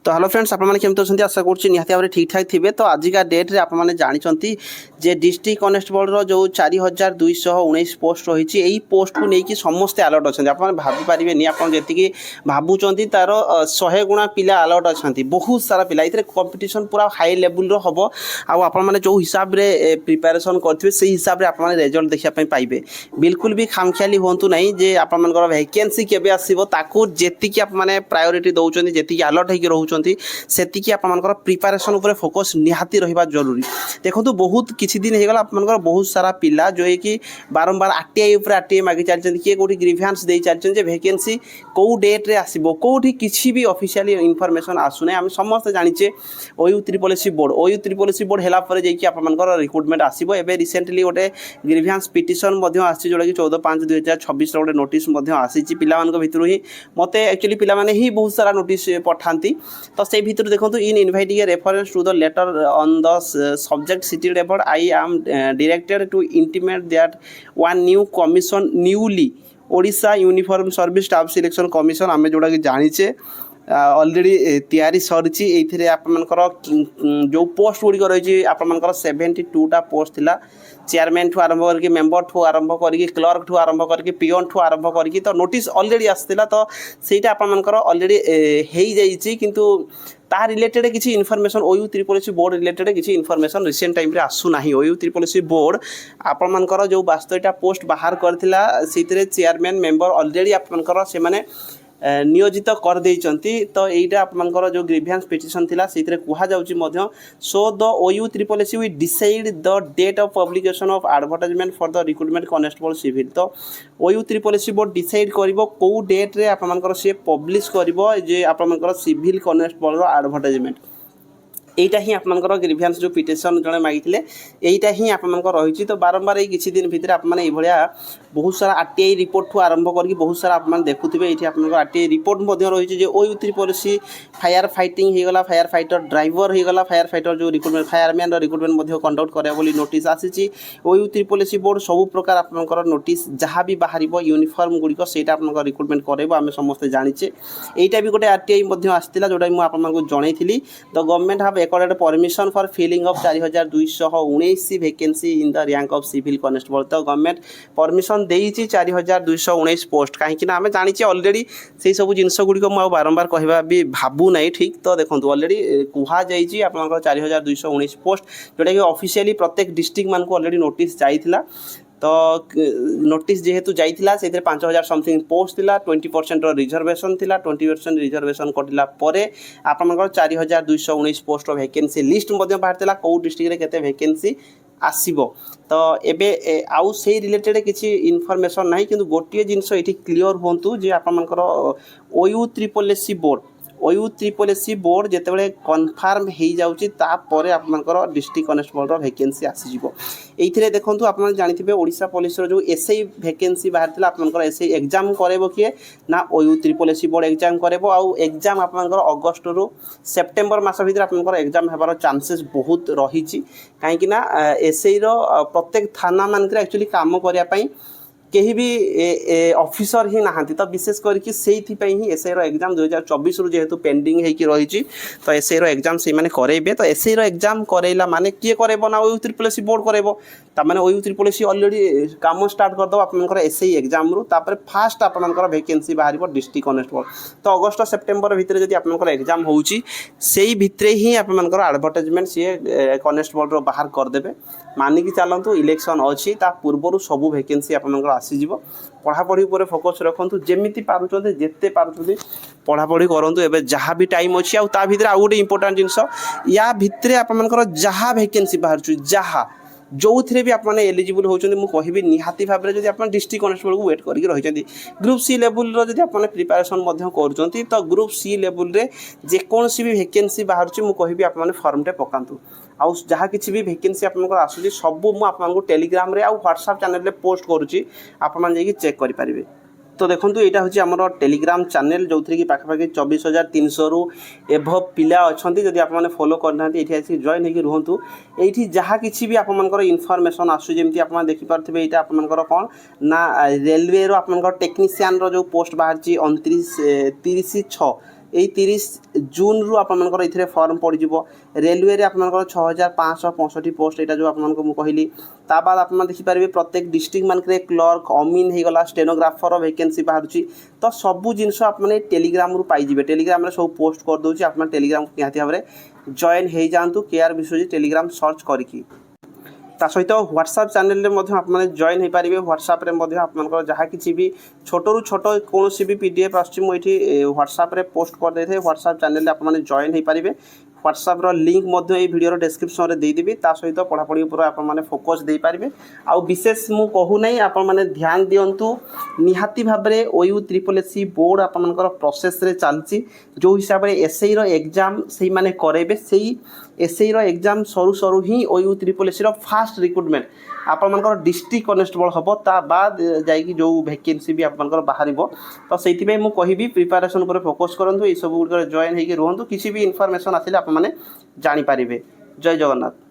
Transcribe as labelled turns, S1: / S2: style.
S1: तो hello friends आपने केमती अच्छा आशा करुँच निहाती भाव ठीक ठाक थे। तो आजिका डेट्रे आपने जानते जे डिस्ट्रिक्ट कनेस्टेबल जो 4219 पोस्ट रही यही पोस्ट को लेकिन समस्ते अलर्ट अच्छा आप भापी नहीं आपकी भावुं तार 100 गुणा पिला अलर्ट अच्छा बहुत सारा पिला ये कंपटीशन पूरा हाई लेवल हम आपने जो हिसाब से प्रिपेरेसन करेंगे से हिसाब से आपने रिजल्ट देखापी पाइबे। बिल्कुल भी खामखियाली हूँ ना जे आपर वैकेंसी केवे आसो जी आपने प्रायोरीटी दौरान जी अलर्ट होकर रोचे से आपर प्रिपेरेसन उपर फोकस निहाती रहा जरूरी। देखो बहुत किसी दिन होगा आप बहुत सारा पिला जो है कि बारंबार आरटीआई उपर आरटीआई मागी चलते किए कौटी ग्रीभेन्स दे चलते वैकेंसी कौ डेट्रे आसो कौटी किसी भी ऑफिशियली इनफॉरमेशन आसुना आम समस्त जाचे ओयू त्रिपल बोर्ड है जापर रिक्रुटमेंट आसो। एवं रिसेंटली गोटे ग्रीभेन्स पिटिशन जोटा कि 14/5/2026 गोटे नोटिस आसी पिला भितर ही मत एक्चुअली पिलाने ही बहुत सारा नोटिस पठाती। तो से भितर देखो in inviting reference to the letter on the subject cited एबोर्ड I am directed to intimate that one new commission newly Odisha uniform service staff selection commission आम जोड़ा कि जाचे ऑलरेडी तैयारी सरी आपर जो पोस्ट गुड़िक रही आपर 72टा पोस्ट थिला चेयरमैन ठू आरंभ करके मेंबर ठू आरंभ करके क्लर्क ठू आरंभ करके पियन ठू आरंभ करके तो नोटिस ऑलरेडी आसला। तो सहीटा आपर ऑलरेडी हो जाइए किंतु ता रिलेटेड किसी information ओयू triple SC board related किसी इनफॉरमेशन रिसेंट टाइम रे आसुना ओयू त्रिपल एससी बोर्ड आपर जो 72टा पोस्ट बाहर करथिला सेतिरे चेयरमैन मेंबर ऑलरेडी आपर से माने नियोजित कर देइचंती। तो एटा आपनकर जो ग्रीभेन्स पिटिशन थिला सेतिरे कुहा जाउची मध्य so the O triple SC we decide the date of publication of advertisement for the recruitment constable civil. तो O triple SC board decide करिवो को डेट रे आपनकर से पब्लिश करिवो जे आपनकर सिविल कनेस्टेबल रो एडवर्टाइजमेंट यहीटा ही आपर ग्रीभेन्स जो पिटिशन जड़े मागिले यहीटा ही आपर रही। तो बारंबार किसी दिन भितर आपने बहुत सारा आरटीआई रिपोर्ट ठू आरंभ करके बहुत सारा आप देखुए ये आप आरटीआई रिपोर्ट रही O triple SC fire fighting होगला फायर फाइटर ड्राइवर होगला फायर फाइटर जो रिक्रुटमेंट फायरमैन रिक्रुटमेंट कंडक्ट करा नोटिस आसी ओयू त्रिपल एससी बोर्ड सब प्रकार आपर नोटिस जहाँ भी बाहर यूनिफॉर्म गुड़िक से रिक्रुटमेंट करेब आम समस्ते जाचे। यहीटा भी गोटे आरटीआई आसाला जोटा मुझे जनई the government have accorded permission for filling of 4219 vacancy in the rank of civil constable। तो गवर्नमेंट परमिशन देइछि 4219 पोस्ट कहीं आम जानी ऑलरेडी से सब जिनस गुड़िक मुझे बारंबार कहवा भी भावु ना ठीक। तो देखो ऑलरेडी कुहा जाइए आप 4219 पोस्ट जोटा कि ऑफिशियली प्रत्येक डिस्ट्रिक्ट मान को ऑलरेडी नोटिस जाइथिला। तो नोटिस जेहेतु जाइथिला से 5000 समथिंग पोस्ट थिला 20% रिजर्वेशन थिला 20% रिजर्वेशन कटिला परे आपनकर 4219 पोस्ट वैकेंसी लिस्ट मध्य बाहर थिला को डिस्ट्रिक्ट रे केते वैकेंसी आसीबो। तो एबे आउ से रिलेटेड किसी इनफॉरमेशन नाही किंतु गोटिए जिंस एठी क्लियर होंतु जे आपनकर ओयू त्रिपल एससी बोर्ड जितेबाला कनफर्म हो जाऊँगी तापर आपर डिस्ट्रिक्ट कनेस्टेबल वैकेंसी आसीजिवो। ये देखो आप जानते ओडिशा पुलिस जो एसआई वैकेंसी बाहर था आपर एसआई एग्जाम करेबो किए ना ओयू त्रिपल एससी बोर्ड एग्जाम करेबो आउ एग्जाम आपर अगस्ट रु सेप्टेम्बर मास भर आपर एग्जाम होबार चांसेस बहुत रही कहीं एसआई प्रत्येक थाना मानक एक्चुअली काम करने कहीं भी ऑफिसर ही नहांती। तो विशेष करके से ही एसआई एग्जाम 2024 रु जेहेतु पेंडिंग होगी रही तो एसआई एग्जाम से मैंने करेबे। तो एसआई एग्जाम करेला माने किए करेबो ना ओयू त्रिपल एससी बोर्ड करेबो तार ओयू त्रिपल एससी ऑलरेडी काम स्टार्ट करदो आपर एसआई एग्जाम रु तापर फास्ट आपर वैकेंसी बाहर डिस्ट्रिक्ट कनेस्टेबल। तो अगस्ट सेप्टेम्बर भितर जब आपर एग्जाम होची से भितर ही आपर एडवर्टाइजमेंट सी कनेस्टेबल बाहर करदे मानिकी चलतु इलेक्शन अच्छी पूर्वर सबू वैकेंसी आपर आसीज। पढ़ापढ़ी पर फोकस रखु जमी पार्टी जिते पार्टी पढ़ापढ़ी करूँ एवं जहाँ भी टाइम अच्छी आ भर आउ गोटे इंपोर्टाट जिनस या भितर आपर जहाँ वैकेंसी बाहर जहाँ जो थे भी आपने एलिजिबल होती मुझे कहि निहाती भाव में जब आप डिस्ट्रिक्ट कनेस्टेबल को वेट करके रही ग्रुप सी लेवल जब आपने प्रिपेरेसन कर तो ग्रुप सी लेवल रे जेकोसी भी वैकेंसी बाहर मुझे आपने फर्मटे पकातु आउ जहाँ किसी भी वैकेंसी आपको आसूँ सबू मुझे टेलीग्राम रे आउ व्हाट्सएप चैनल रे पोस्ट करुँची आपने चेक करेंगे। तो देखो यहाँ हूँ आम टेलीग्राम चैनल जो थी कि पाखापाखि 24,300 रु एभव पिला अच्छा जब आपने फॉलो करना ये आसिक जॉइन होकर रुहतु ये जहाँ किसी भी आपर इनफॉरमेशन आसुँगी आप देखिपे यहाँ आपर कौन ना रेलवे आपर टेक्नीशियन जो पोस्ट बाहर 29/30/6 এই 30 ଜୁନ୍ରୁ ଆପଣଙ୍କର ଏଥିରେ ଫର୍ମ ପଡ଼ିଯିବ। ରେଲୱେରେ ଆପଣଙ୍କର 6565 ପୋଷ୍ଟ ଏଇଟା ଯେଉଁ ଆପଣଙ୍କୁ ମୁଁ କହିଲି। ତା ବାଦ ଆପଣ ଦେଖିପାରିବେ ପ୍ରତ୍ୟେକ ଡିଷ୍ଟ୍ରିକ୍ଟ ମାନଙ୍କରେ କ୍ଲର୍କ ଅମିନ୍ ହେଇଗଲା ଷ୍ଟେନୋଗ୍ରାଫର ଭେକେନ୍ସି ବାହାରୁଛି। ତ ସବୁ ଜିନିଷ ଆପଣମାନେ ଟେଲିଗ୍ରାମରୁ ପାଇଯିବେ। ଟେଲିଗ୍ରାମରେ ସବୁ ପୋଷ୍ଟ କରିଦେଉଛି, ଆପଣ ଟେଲିଗ୍ରାମକୁ ନିହାତି ଭାବରେ ଜଏନ୍ ହେଇଯାଆନ୍ତୁ କେଆର୍ ବିଶ୍ୱଜିତ୍ ଟେଲିଗ୍ରାମ ସର୍ଚ୍ଚ କରିକି। ତା ସହିତ ହ୍ୱାଟ୍ସଆପ୍ ଚ୍ୟାନେଲରେ ମଧ୍ୟ ଆପଣମାନେ ଜଏନ୍ ହୋଇପାରିବେ। ହ୍ୱାଟ୍ସଆପ୍ରେ ମଧ୍ୟ ଆପଣଙ୍କର ଯାହା କିଛି ବି ଛୋଟରୁ ଛୋଟ କୌଣସି ବି PDF ଆସୁଛି ମୁଁ ଏଠି ହ୍ୱାଟ୍ସଆପ୍ରେ ପୋଷ୍ଟ କରିଦେଇଥାଏ। ହ୍ୱାଟ୍ସଆପ୍ ଚ୍ୟାନେଲରେ ଆପଣମାନେ ଜଏନ୍ ହୋଇପାରିବେ। ହ୍ୱାଟ୍ସଆପ୍ର ଲିଙ୍କ୍ ମଧ୍ୟ এই ଭିଡ଼ିଓର ଡେସ୍କ୍ରିପ୍ସନ୍ରେ ଦେଇଦେବି। ତା ସହିତ ପଢ଼ାପଢ଼ି ଉପରେ ଆପଣମାନେ ଫୋକସ୍ ଦେଇପାରିବେ। ଆଉ ବିଶେଷ ମୁଁ କହୁନାହିଁ, ଆପଣମାନେ ଧ୍ୟାନ ଦିଅନ୍ତୁ ନିହାତି ଭାବରେ OUSSC ବୋର୍ଡ଼ ଆପଣଙ୍କର ପ୍ରୋସେସ୍ରେ ଚାଲିଛି। ଯେଉଁ ହିସାବରେ SIର ଏକ୍ଜାମ୍ ସେଇମାନେ କରାଇବେ, ସେଇ SIର ଏକ୍ଜାମ୍ ସରୁ ସରୁ ହିଁ OUSSCର ଫାଷ୍ଟ ରିକ୍ରୁଟମେଣ୍ଟ ଆପଣଙ୍କର ଡିଷ୍ଟ୍ରିକ୍ଟ କନେଷ୍ଟବଳ ହେବ। ତା ବାଦ ଯାଇକି ଯେଉଁ ଭେକେନ୍ସି ବି ଆପଣଙ୍କର ବାହାରିବ। ତ ସେଇଥିପାଇଁ ମୁଁ କହିବି ପ୍ରିପାରେସନ୍ ଉପରେ ଫୋକସ୍ କରନ୍ତୁ, ଏଇସବୁ ଗୁଡ଼ିକରେ ଜଏନ୍ ହେଇକି ରୁହନ୍ତୁ। କିଛି ବି ଇନଫର୍ମେସନ୍ ଆସିଲେ ଆପଣମାନେ ଜାଣିପାରିବେ। ଜୟ ଜଗନ୍ନାଥ।